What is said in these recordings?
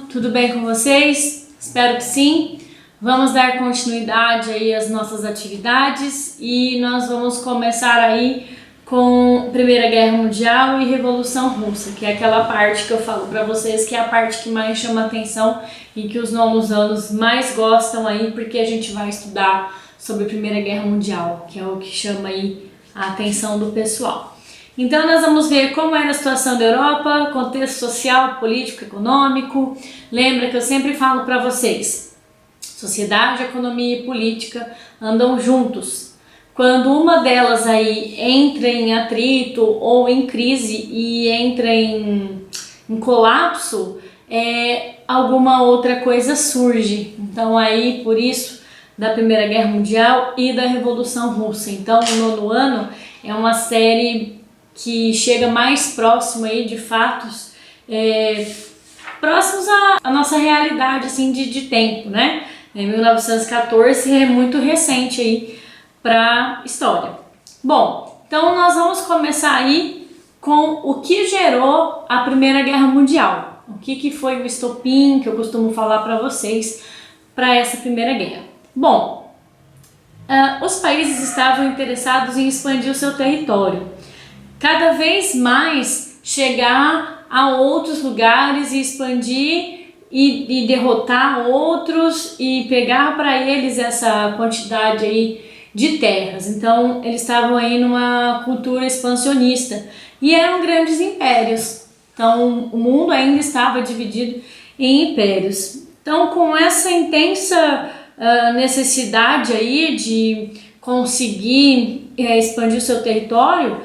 tudo bem com vocês? Espero que sim. Vamos dar continuidade aí às nossas atividades e nós vamos começar aí com Primeira Guerra Mundial e Revolução Russa, que é aquela parte que eu falo para vocês que é a parte que mais chama atenção e que os novos anos mais gostam aí, porque a gente vai estudar sobre a Primeira Guerra Mundial, que é o que chama aí a atenção do pessoal. Então nós vamos ver como era a situação da Europa, contexto social, político, econômico. Lembra que eu sempre falo para vocês, sociedade, economia e política andam juntos. Quando uma delas aí entra em atrito ou em crise e entra em colapso, alguma outra coisa surge. Então aí, por isso, da Primeira Guerra Mundial e da Revolução Russa. Então o nono ano é uma série que chega mais próximo aí de fatos próximos à nossa realidade assim, de tempo, né? Em 1914 é muito recente aí para história. Bom, então nós vamos começar aí com o que gerou a Primeira Guerra Mundial. O que foi o estopim que eu costumo falar para vocês para essa Primeira Guerra. Bom, os países estavam interessados em expandir o seu território. Cada vez mais chegar a outros lugares e expandir e derrotar outros e pegar para eles essa quantidade aí de terras. Então eles estavam aí numa cultura expansionista e eram grandes impérios. Então o mundo ainda estava dividido em impérios. Então com essa intensa necessidade aí de conseguir expandir o seu território,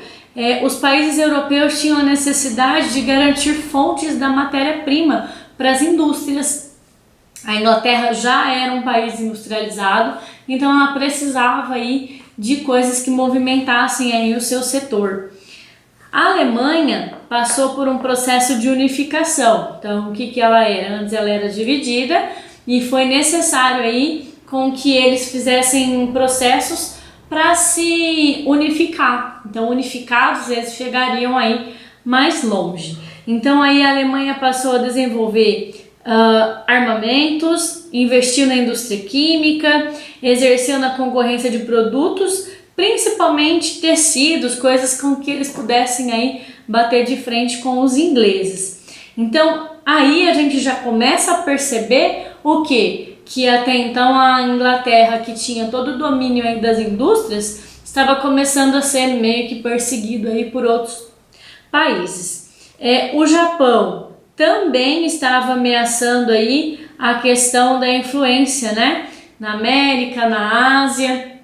os países europeus tinham a necessidade de garantir fontes da matéria-prima para as indústrias. A Inglaterra já era um país industrializado, então ela precisava aí de coisas que movimentassem aí o seu setor. A Alemanha passou por um processo de unificação. Então, o que ela era? Antes ela era dividida e foi necessário aí com que eles fizessem processos para se unificar. Então, unificados, eles chegariam aí mais longe. Então, aí a Alemanha passou a desenvolver armamentos, investiu na indústria química, exerceu na concorrência de produtos, principalmente tecidos, coisas com que eles pudessem aí bater de frente com os ingleses. Então, aí a gente já começa a perceber o quê? Que até então a Inglaterra, que tinha todo o domínio aí das indústrias, estava começando a ser meio que perseguido aí por outros países. O Japão também estava ameaçando aí a questão da influência, né? Na América, na Ásia.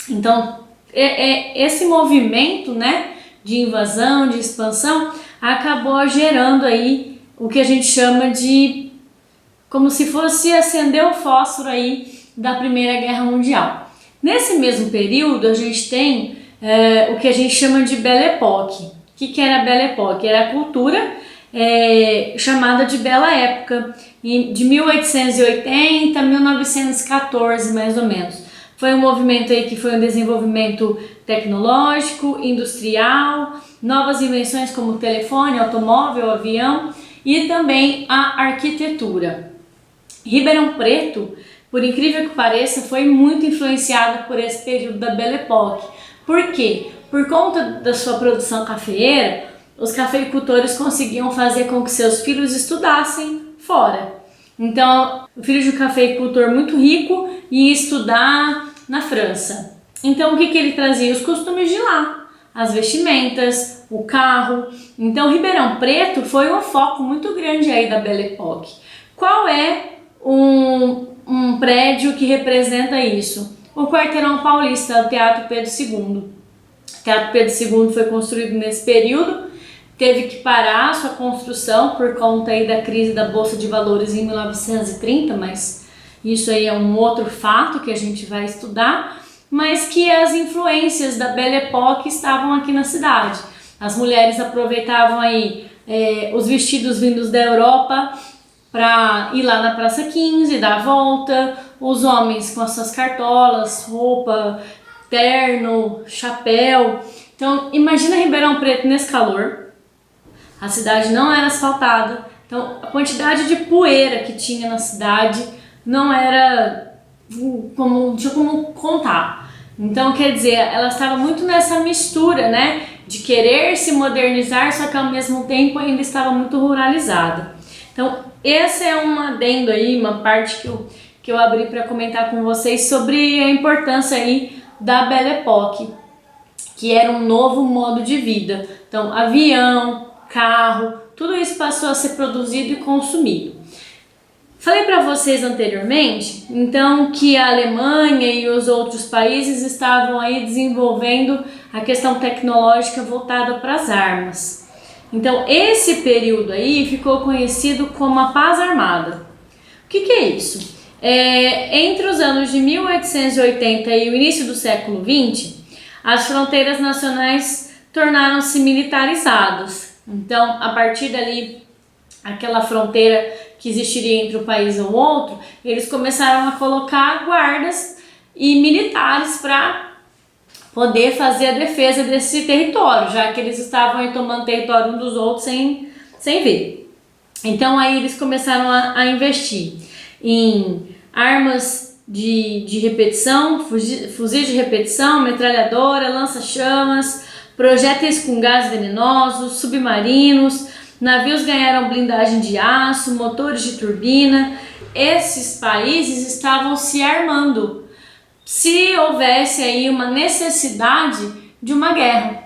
Então, esse movimento, né, de invasão, de expansão, acabou gerando aí o que a gente chama de como se fosse acender o fósforo aí da Primeira Guerra Mundial. Nesse mesmo período, a gente tem o que a gente chama de Belle Époque. O que era a Belle Époque? Era a cultura chamada de Bela Época, de 1880 a 1914, mais ou menos. Foi um movimento aí que foi um desenvolvimento tecnológico, industrial, novas invenções como telefone, automóvel, avião e também a arquitetura. Ribeirão Preto, por incrível que pareça, foi muito influenciada por esse período da Belle Époque. Por quê? Por conta da sua produção cafeeira, os cafeicultores conseguiam fazer com que seus filhos estudassem fora. Então, o filho de um cafeicultor muito rico ia estudar na França. Então, o que ele trazia? Os costumes de lá, as vestimentas, o carro. Então, Ribeirão Preto foi um foco muito grande aí da Belle Époque. Qual é um prédio que representa isso? O Quarteirão Paulista, o Teatro Pedro II. O Teatro Pedro II foi construído nesse período, teve que parar a sua construção por conta aí da crise da Bolsa de Valores em 1930, mas isso aí é um outro fato que a gente vai estudar, mas que as influências da Belle Époque estavam aqui na cidade. As mulheres aproveitavam aí os vestidos vindos da Europa para ir lá na Praça 15, dar a volta, os homens com as suas cartolas, roupa, terno, chapéu. Então imagina Ribeirão Preto nesse calor, a cidade não era asfaltada, Então, a quantidade de poeira que tinha na cidade não era tinha como contar. Então, quer dizer, ela estava muito nessa mistura, né, de querer se modernizar, só que ao mesmo tempo ainda estava muito ruralizada. Então, esse é um adendo aí, uma parte que eu abri para comentar com vocês sobre a importância aí da Belle Époque, que era um novo modo de vida. Então, avião, carro, tudo isso passou a ser produzido e consumido. Falei para vocês anteriormente, então, que a Alemanha e os outros países estavam aí desenvolvendo a questão tecnológica voltada para as armas. Então, esse período aí ficou conhecido como a Paz Armada. O que é isso? Entre os anos de 1880 e o início do século XX, as fronteiras nacionais tornaram-se militarizadas. Então, a partir dali, aquela fronteira que existiria entre um país e o outro, eles começaram a colocar guardas e militares para poder fazer a defesa desse território, já que eles estavam aí tomando território um dos outros sem ver. Então aí eles começaram a investir em armas de repetição, fuzis de repetição, metralhadora, lança-chamas, projéteis com gás venenosos, submarinos, navios ganharam blindagem de aço, motores de turbina. Esses países estavam se armando se houvesse aí uma necessidade de uma guerra.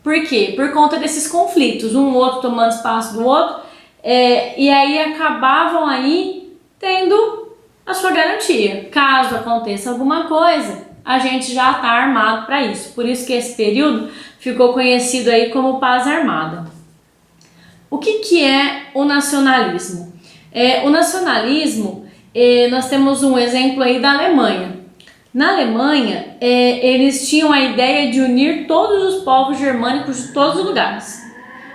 Por quê? Por conta desses conflitos, um outro tomando espaço do outro, e aí acabavam aí tendo a sua garantia. Caso aconteça alguma coisa, a gente já está armado para isso. Por isso que esse período ficou conhecido aí como Paz Armada. O que é o nacionalismo? O nacionalismo, nós temos um exemplo aí da Alemanha. Na Alemanha, eles tinham a ideia de unir todos os povos germânicos de todos os lugares.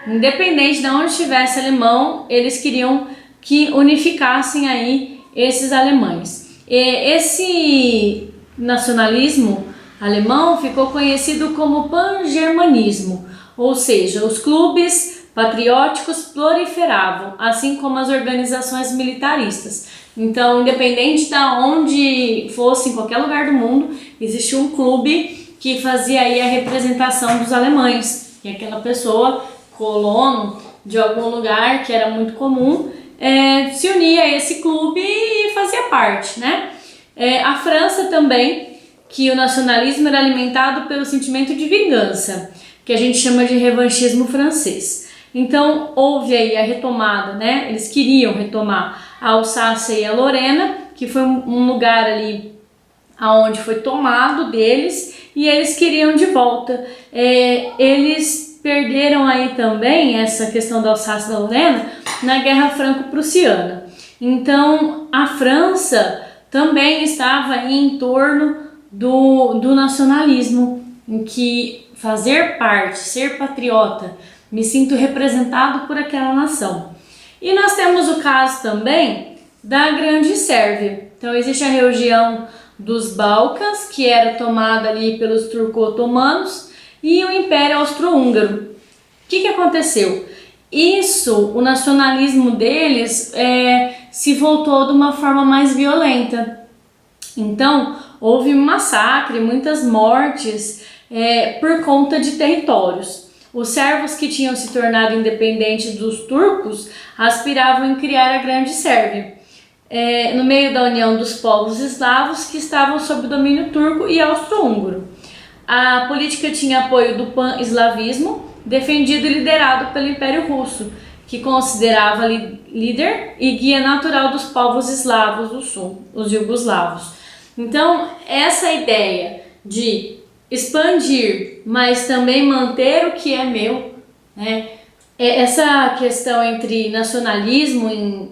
Independente de onde estivesse alemão, eles queriam que unificassem aí esses alemães. Esse nacionalismo alemão ficou conhecido como pangermanismo, ou seja, os clubes patrióticos proliferavam, assim como as organizações militaristas. Então, independente de onde fosse, em qualquer lugar do mundo, existia um clube que fazia aí a representação dos alemães. E aquela pessoa, colono de algum lugar, que era muito comum, se unia a esse clube e fazia parte, né? A França também, que o nacionalismo era alimentado pelo sentimento de vingança, que a gente chama de revanchismo francês. Então, houve aí a retomada, né? Eles queriam retomar a Alsácia e a Lorena, que foi um lugar ali onde foi tomado deles, e eles queriam de volta. Eles perderam aí também essa questão da Alsácia e da Lorena na Guerra Franco-Prussiana. Então, a França também estava aí em torno do nacionalismo, em que fazer parte, ser patriota, me sinto representado por aquela nação. E nós temos o caso também da Grande Sérvia. Então existe a região dos Balcãs, que era tomada ali pelos turco-otomanos, e o Império Austro-Húngaro. O que aconteceu? O nacionalismo deles se voltou de uma forma mais violenta. Então houve um massacre, muitas mortes por conta de territórios. Os sérvios que tinham se tornado independentes dos turcos aspiravam em criar a Grande Sérvia, no meio da união dos povos eslavos que estavam sob domínio turco e austro-húngaro. A política tinha apoio do pan-eslavismo, defendido e liderado pelo Império Russo, que considerava líder e guia natural dos povos eslavos do sul, os iugoslavos. Então, essa ideia de expandir, mas também manter o que é meu, né? Essa questão entre nacionalismo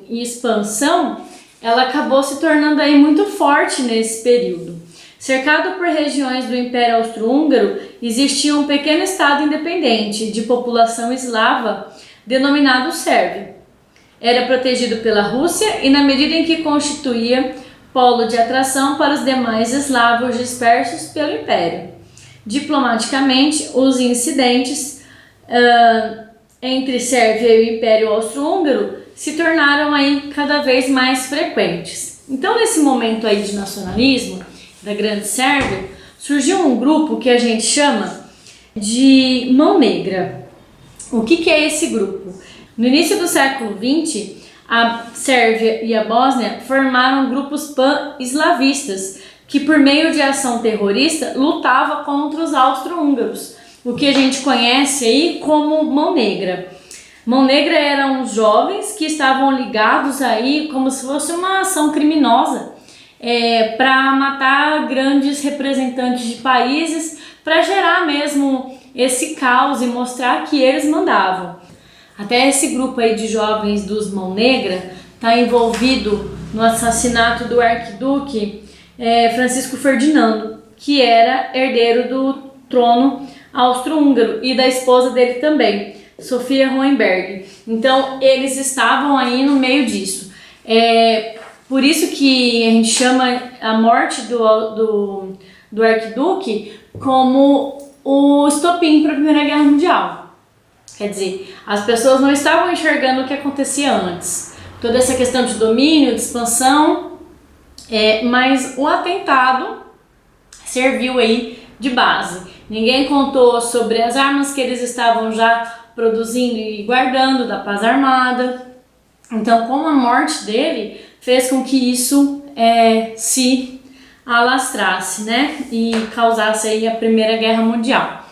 e expansão, ela acabou se tornando aí muito forte nesse período. Cercado por regiões do Império Austro-Húngaro, existia um pequeno estado independente de população eslava denominado Sérvia. Era protegido pela Rússia e, na medida em que constituía polo de atração para os demais eslavos dispersos pelo Império. Diplomaticamente, os incidentes entre Sérvia e o Império Austro-Húngaro se tornaram aí cada vez mais frequentes. Então, nesse momento aí de nacionalismo da Grande Sérvia, surgiu um grupo que a gente chama de Mão Negra. O que é esse grupo? No início do século XX, a Sérvia e a Bósnia formaram grupos pan-eslavistas que, por meio de ação terrorista, lutavam contra os austro-húngaros, o que a gente conhece aí como Mão Negra. Mão Negra eram os jovens que estavam ligados aí como se fosse uma ação criminosa para matar grandes representantes de países, para gerar mesmo esse caos e mostrar que eles mandavam. Até esse grupo aí de jovens dos Mão Negra está envolvido no assassinato do arquiduque Francisco Ferdinando, que era herdeiro do trono austro-húngaro, e da esposa dele também, Sofia Hohenberg. Então eles estavam aí no meio disso. Por isso que a gente chama a morte do arquiduque como o estopim para a Primeira Guerra Mundial. Quer dizer, as pessoas não estavam enxergando o que acontecia antes. Toda essa questão de domínio, de expansão, mas o atentado serviu aí de base. Ninguém contou sobre as armas que eles estavam já produzindo e guardando da paz armada. Então, como a morte dele fez com que isso se alastrasse, né, e causasse aí a Primeira Guerra Mundial.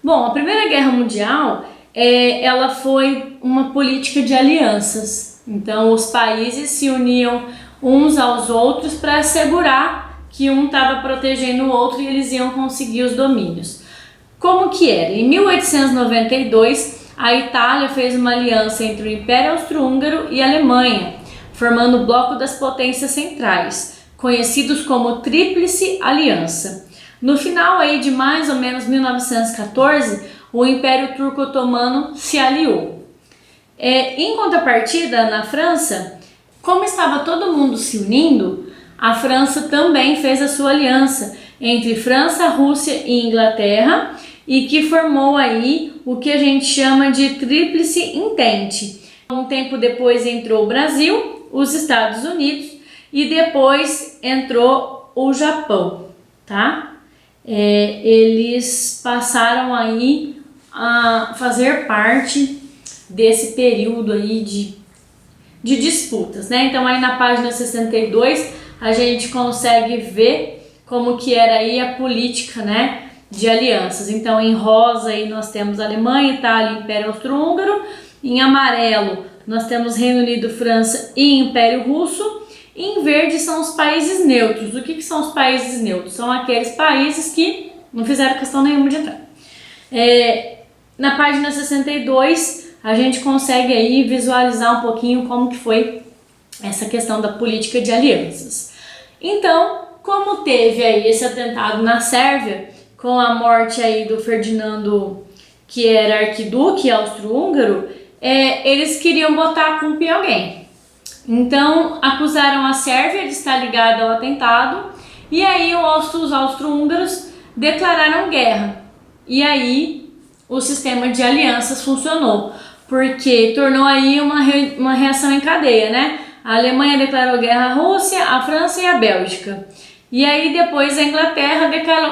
Bom, a Primeira Guerra Mundial ela foi uma política de alianças. Então, os países se uniam uns aos outros para assegurar que um estava protegendo o outro e eles iam conseguir os domínios. Como que era? Em 1892, a Itália fez uma aliança entre o Império Austro-Húngaro e a Alemanha, formando o Bloco das Potências Centrais, conhecidos como Tríplice Aliança. No final aí de mais ou menos 1914, o Império Turco-Otomano se aliou. Em contrapartida, na França, como estava todo mundo se unindo, a França também fez a sua aliança entre França, Rússia e Inglaterra, e que formou aí o que a gente chama de Tríplice Entente. Um tempo depois entrou o Brasil, os Estados Unidos e depois entrou o Japão, tá? Eles passaram aí a fazer parte desse período aí de disputas, né? Então aí na página 62 a gente consegue ver como que era aí a política, né, de alianças. Então em rosa aí nós temos Alemanha, Itália, Império Austro-Húngaro. Em amarelo nós temos Reino Unido, França e Império Russo. E em verde são os países neutros. O que são os países neutros? São aqueles países que não fizeram questão nenhuma de entrar. Na página 62 a gente consegue aí visualizar um pouquinho como que foi essa questão da política de alianças. Então, como teve aí esse atentado na Sérvia, com a morte aí do Ferdinando, que era arquiduque austro-húngaro, eles queriam botar a culpa em alguém. Então, acusaram a Sérvia de estar ligada ao atentado, e aí os austro-húngaros declararam guerra. E aí o sistema de alianças funcionou, porque tornou aí uma reação em cadeia, né? A Alemanha declarou guerra à Rússia, à França e à Bélgica. E aí depois a Inglaterra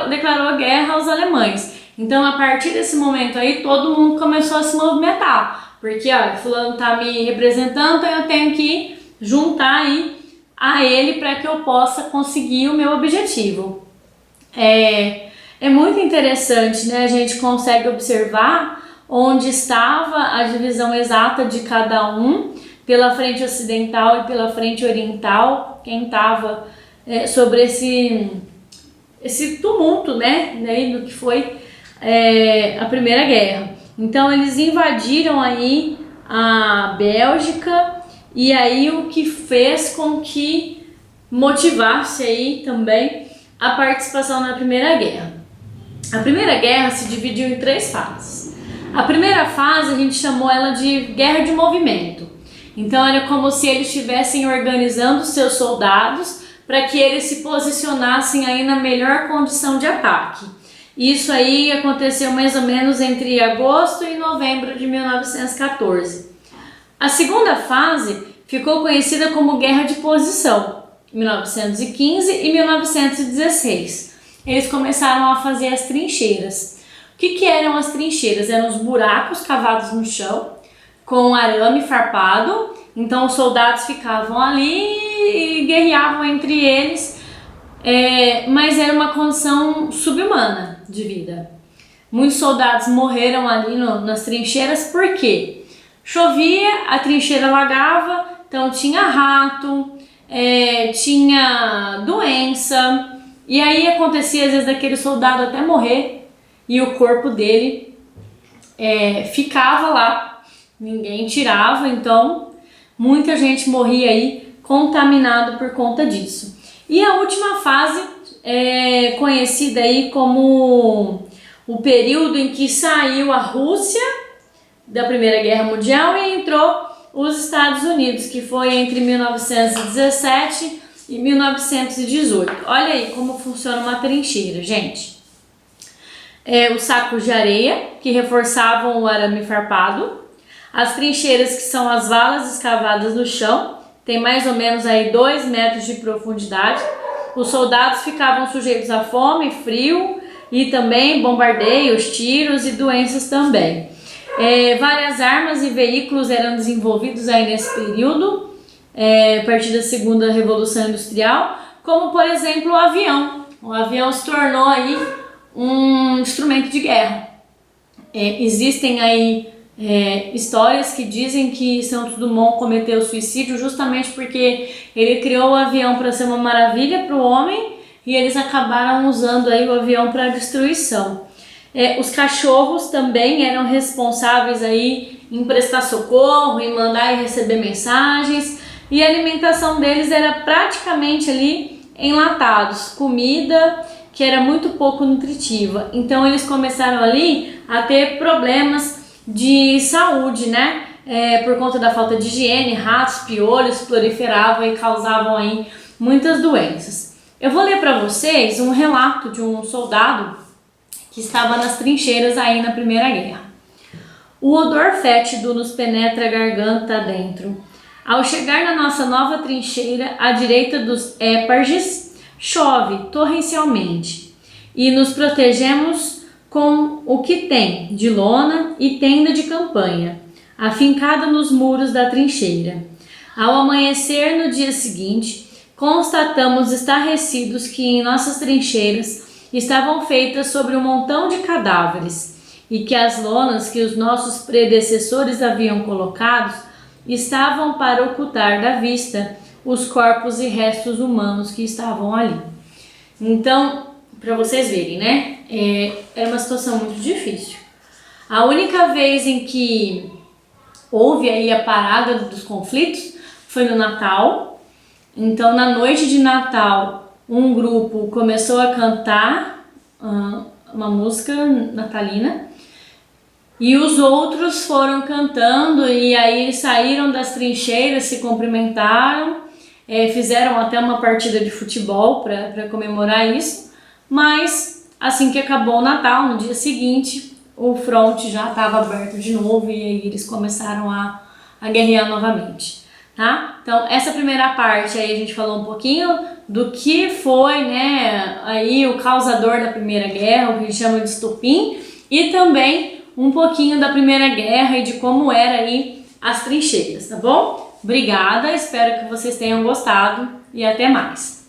declarou guerra aos alemães. Então, a partir desse momento aí, todo mundo começou a se movimentar. Porque, fulano tá me representando, então eu tenho que juntar aí a ele para que eu possa conseguir o meu objetivo. É muito interessante, né? A gente consegue observar onde estava a divisão exata de cada um, pela frente ocidental e pela frente oriental, quem estava sobre esse tumulto, né, do que foi a Primeira Guerra. Então eles invadiram aí a Bélgica, e aí o que fez com que motivasse aí também a participação na Primeira Guerra. A Primeira Guerra se dividiu em 3 fases. A primeira fase a gente chamou ela de guerra de movimento. Então era como se eles estivessem organizando seus soldados para que eles se posicionassem aí na melhor condição de ataque. Isso aí aconteceu mais ou menos entre agosto e novembro de 1914. A segunda fase ficou conhecida como Guerra de Posição, 1915 e 1916. Eles começaram a fazer as trincheiras. O que eram as trincheiras? Eram os buracos cavados no chão, com arame farpado. Então os soldados ficavam ali e guerreavam entre eles, mas era uma condição subhumana de vida. Muitos soldados morreram ali nas trincheiras porque chovia, a trincheira alagava, então tinha rato, tinha doença, e aí acontecia às vezes daquele soldado até morrer e o corpo dele ficava lá, ninguém tirava, então muita gente morria aí contaminado por conta disso. E a última fase é conhecida aí como o período em que saiu a Rússia da Primeira Guerra Mundial e entrou os Estados Unidos, que foi entre 1917 e 1918. Olha aí como funciona uma trincheira, gente. Os sacos de areia que reforçavam o arame farpado, as trincheiras que são as valas escavadas no chão, tem mais ou menos aí 2 metros de profundidade. Os soldados ficavam sujeitos à fome, frio e também bombardeios, tiros e doenças também. Várias armas e veículos eram desenvolvidos aí nesse período, a partir da segunda Revolução Industrial, como por exemplo o avião. O avião se tornou aí um instrumento de guerra. Existem aí histórias que dizem que Santos Dumont cometeu suicídio justamente porque ele criou o avião para ser uma maravilha para o homem e eles acabaram usando aí o avião para destruição. Os cachorros também eram responsáveis aí em prestar socorro, em mandar e receber mensagens, e a alimentação deles era praticamente ali enlatados, comida que era muito pouco nutritiva. Então eles começaram ali a ter problemas de saúde, né? Por conta da falta de higiene, ratos, piolhos proliferavam e causavam aí muitas doenças. Eu vou ler para vocês um relato de um soldado que estava nas trincheiras aí na Primeira Guerra. O odor fétido nos penetra a garganta adentro. Ao chegar na nossa nova trincheira, à direita dos éparges, chove torrencialmente e nos protegemos com o que tem de lona e tenda de campanha, afincada nos muros da trincheira. Ao amanhecer no dia seguinte, constatamos estarrecidos que em nossas trincheiras estavam feitas sobre um montão de cadáveres e que as lonas que os nossos predecessores haviam colocado estavam para ocultar da vista os corpos e restos humanos que estavam ali. Então, para vocês verem, né? Era uma situação muito difícil. A única vez em que houve aí a parada dos conflitos foi no Natal. Então, na noite de Natal, um grupo começou a cantar uma música natalina e os outros foram cantando, e aí eles saíram das trincheiras, se cumprimentaram, fizeram até uma partida de futebol para comemorar isso, mas assim que acabou o Natal, no dia seguinte, o fronte já estava aberto de novo e aí eles começaram a guerrear novamente. Tá? Então essa primeira parte aí a gente falou um pouquinho do que foi, né, aí o causador da Primeira Guerra, o que a gente chama de estopim, e também um pouquinho da Primeira Guerra e de como era aí as trincheiras, tá bom? Obrigada, espero que vocês tenham gostado e até mais!